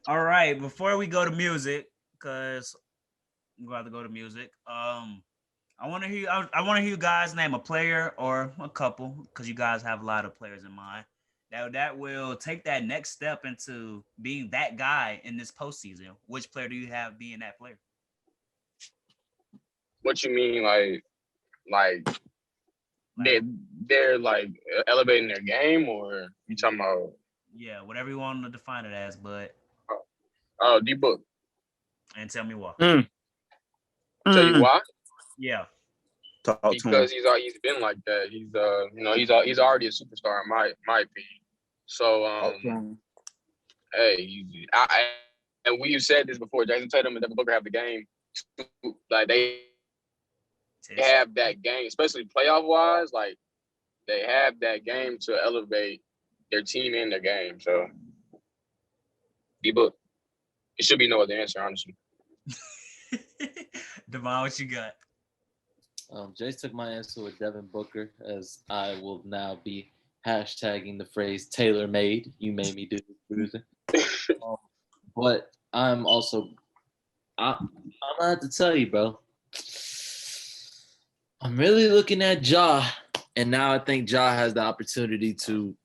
All right, before we go to music, because we're going to go to music. I want to hear. I want to hear you guys name a player or a couple, because you guys have a lot of players in mind that will take that next step into being that guy in this postseason. Which player do you have being that player? What you mean, like Like, they're like elevating their game, or you talking about? yeah, whatever you want to define it as, but Oh, D Book. and tell me why. Mm, Tell you mm. why? Yeah. Talk to him. Because he's been like that. He's already a superstar in my opinion. So Talk to him. hey, and we said this before. Jason Tatum and Devin Booker have the game. Like they Test. have that game, especially playoff wise. Like they have that game to elevate their team and their game. So D Book. It should be no other answer, honestly. Devon, what you got? Jace took my answer with Devin Booker, as I will now be hashtagging the phrase tailor made. You made me do this, Bruiser. But I'm also, I'm gonna have to tell you, bro. I'm really looking at Ja, and now I think Ja has the opportunity to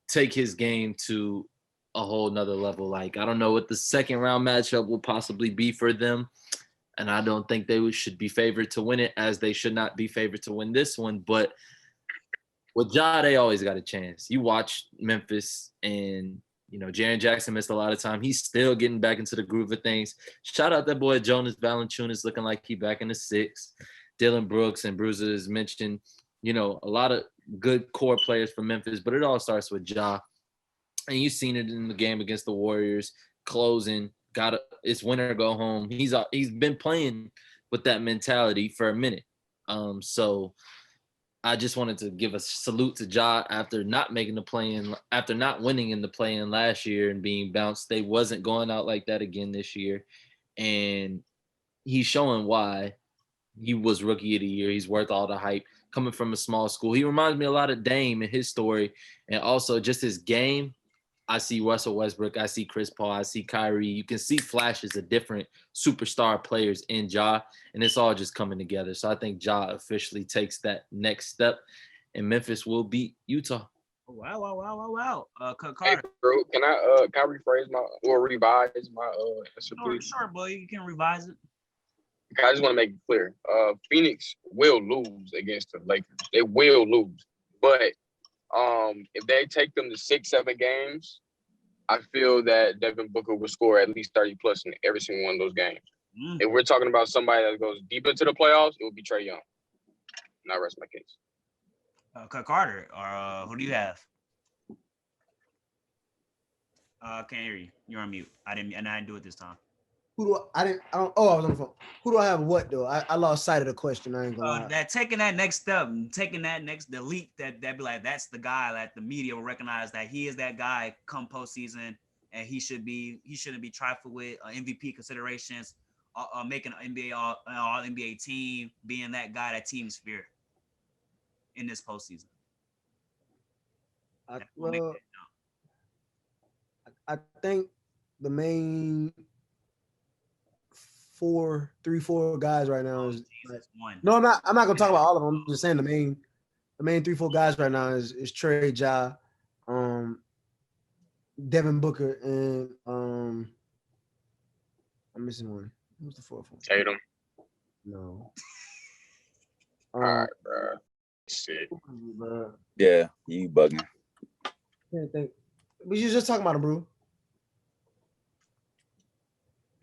take his game to a whole nother level. Like, I don't know what the second round matchup will possibly be for them. And I don't think they should be favored to win it, as they should not be favored to win this one. But with Ja, they always got a chance. You watch Memphis, and Jaren Jackson missed a lot of time. He's still getting back into the groove of things. Shout out that boy Jonas Valanciunas, looking like he back in the six. Dylan Brooks and Bruiser has mentioned, a lot of good core players for Memphis, but it all starts with Ja. And you've seen it in the game against the Warriors, closing. It's win or go home. He's been playing with that mentality for a minute. So I just wanted to give a salute to Ja after not making the play-in, after not winning in the play-in last year and being bounced. They wasn't going out like that again this year, and he's showing why he was rookie of the year. He's worth all the hype coming from a small school. He reminds me a lot of Dame in his story, and also just his game. I see Russell Westbrook. I see Chris Paul. I see Kyrie. You can see flashes of different superstar players in Ja, and it's all just coming together. So I think Ja officially takes that next step, and Memphis will beat Utah. Wow, wow, wow, wow, wow. Hey, Carter. bro, can I rephrase my or revise my answer, Sure, please? sure, boy. You can revise it. I just want to make it clear. Phoenix will lose against the Lakers. They will lose. But if they take them to 6, 7 games, I feel that Devin Booker will score at least 30 plus in every single one of those games. Mm. If we're talking about somebody that goes deep into the playoffs, it will be Trae Young. And I rest my case. Carter, or who do you have? Can't hear you. You're on mute. I didn't do it this time. Who do I don't. Oh, I was on the phone. Who do I have? What though? I lost sight of the question. I ain't gonna lie. That taking that next step, taking that next the leap, that be like, that's the guy that the media will recognize that he is that guy come postseason, and he shouldn't be trifled with MVP considerations, making an NBA all NBA team, being that guy, that team spirit in this postseason. Well, I think the main 4 guys right now is one. no, I'm not gonna talk about all of them. I'm just saying the main 3-4 guys right now is Trae, Ja, Devin Booker, and I'm missing one. Who's the fourth one? Tatum. No. All right, bro. Shit. Yeah, you bugging. Can't think. We was just talking about him, bro.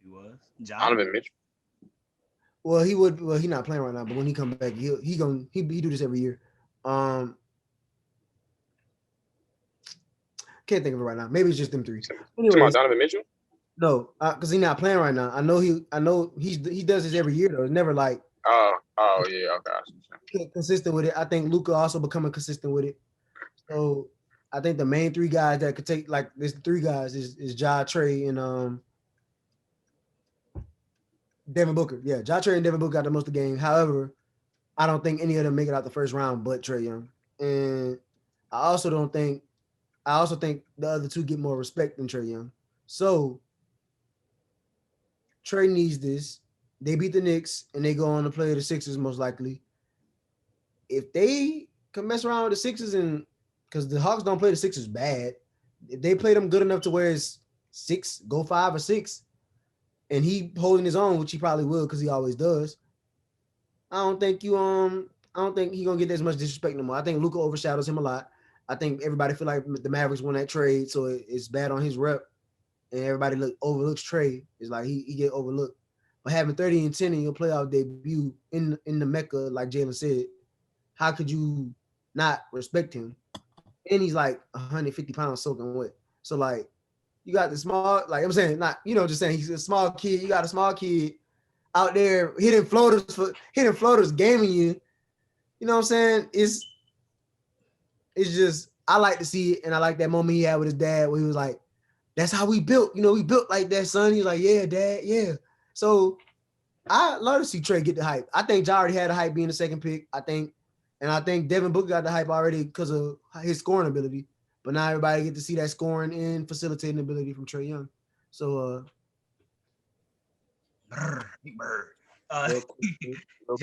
He was John. Donovan Mitchell. Well, he would. Well, he not playing right now, but when he come back, he do this every year. Can't think of it right now. Maybe it's just them 3. Anyways, Donovan Mitchell? No, because he's not playing right now. I know he does this every year though. It's never like yeah, okay. Consistent with it. I think Luka also becoming consistent with it. So I think the main 3 guys that could take like this 3 guys is Ja, Trae, and Devin Booker. Yeah, Ja, Trae, and Devin Booker got the most of the game. However, I don't think any of them make it out the first round but Trae Young. And I also don't think I also think the other two get more respect than Trae Young. So Trae needs this. They beat the Knicks and they go on to play the Sixers most likely. If they can mess around with the Sixers and because the Hawks don't play the Sixers bad, if they play them good enough to where it's 5 or 6, and he holding his own, which he probably will because he always does. I don't think he gonna get as much disrespect no more. I think Luka overshadows him a lot. I think everybody feel like the Mavericks won that trade, so it's bad on his rep, and everybody overlooks Trae. It's like he get overlooked. But having 30 and 10 in your playoff debut in the Mecca, like Jalen said, how could you not respect him? And he's like 150 pounds soaking wet. So like you got the small, like I'm saying, not just saying he's a small kid. You got a small kid out there hitting floaters, gaming you. You know what I'm saying? It's just I like to see it, and I like that moment he had with his dad where he was like, "That's how we built. We built like that, son." He's like, "Yeah, Dad, yeah." So I love to see Trae get the hype. I think Ja already had the hype being the second pick. I think Devin Booker got the hype already because of his scoring ability. But now everybody get to see that scoring and facilitating ability from Trae Young. So Big Bird. Real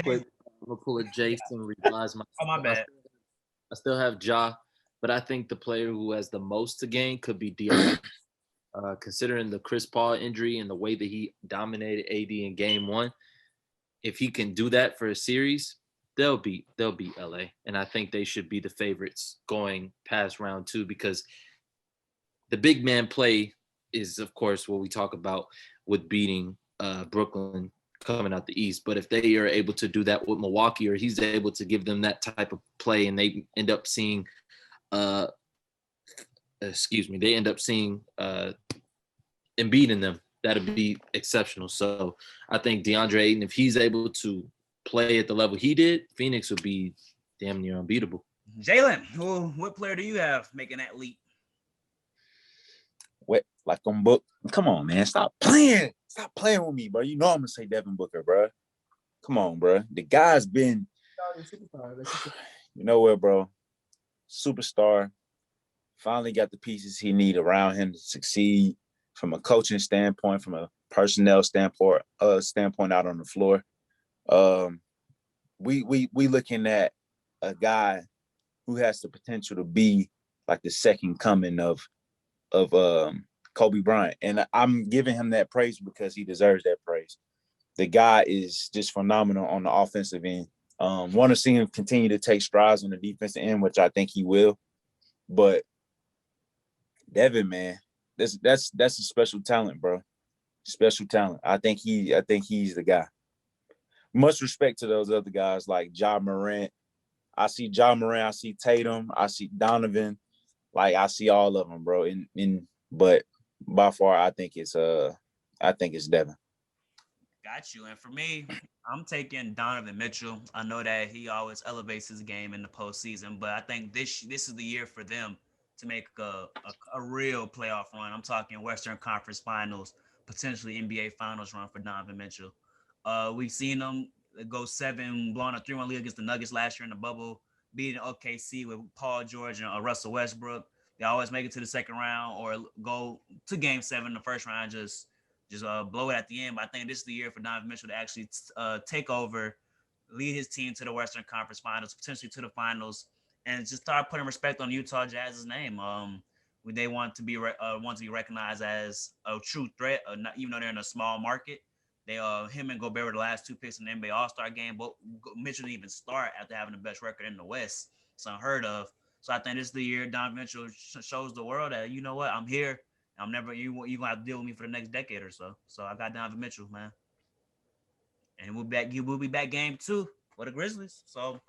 quick, I'm gonna pull a Jason, revise my. Oh, my bad. I still have Ja, but I think the player who has the most to gain could be DeAndre. Considering the Chris Paul injury and the way that he dominated AD in Game 1, if he can do that for a series, they'll beat LA, and I think they should be the favorites going past round 2 because the big man play is, of course, what we talk about with beating Brooklyn coming out the East. But if they are able to do that with Milwaukee, or he's able to give them that type of play, and they end up seeing, Embiid in them, that'd be exceptional. So I think DeAndre Ayton, if he's able to play at the level he did, Phoenix would be damn near unbeatable. Jalen, what player do you have making that leap? What, like on book? Come on, man. Stop playing with me, bro. You know I'm gonna say Devin Booker, bro. Come on, bro. The guy's been, you know what, bro? Superstar. Finally got the pieces he need around him to succeed from a coaching standpoint, from a personnel standpoint out on the floor. We looking at a guy who has the potential to be like the second coming of Kobe Bryant. And I'm giving him that praise because he deserves that praise. The guy is just phenomenal on the offensive end. Want to see him continue to take strides on the defensive end, which I think he will. But Devin, man, that's a special talent, bro. Special talent. I think he's the guy. Much respect to those other guys like Ja Morant. I see Ja Morant, I see Tatum, I see Donovan. Like I see all of them, bro. But by far, I think it's Devin. Got you. And for me, I'm taking Donovan Mitchell. I know that he always elevates his game in the postseason, but I think this is the year for them to make a real playoff run. I'm talking Western Conference Finals, potentially NBA Finals run for Donovan Mitchell. We've seen them go 7, blowing a 3-1 lead against the Nuggets last year in the bubble, beating OKC with Paul George and Russell Westbrook. They always make it to the second round or go to Game 7 in the first round, just blow it at the end. But I think this is the year for Donovan Mitchell to actually take over, lead his team to the Western Conference Finals, potentially to the finals, and just start putting respect on Utah Jazz's name. They want to be recognized as a true threat, even though they're in a small market. They him and Gobert were the last 2 picks in the NBA All-Star game, but Mitchell didn't even start after having the best record in the West. It's unheard of. So I think this is the year Donovan Mitchell shows the world that, you know what, I'm here. I'm never you gonna have to deal with me for the next decade or so. So I got Donovan Mitchell, man. And we'll be back game 2 for the Grizzlies. So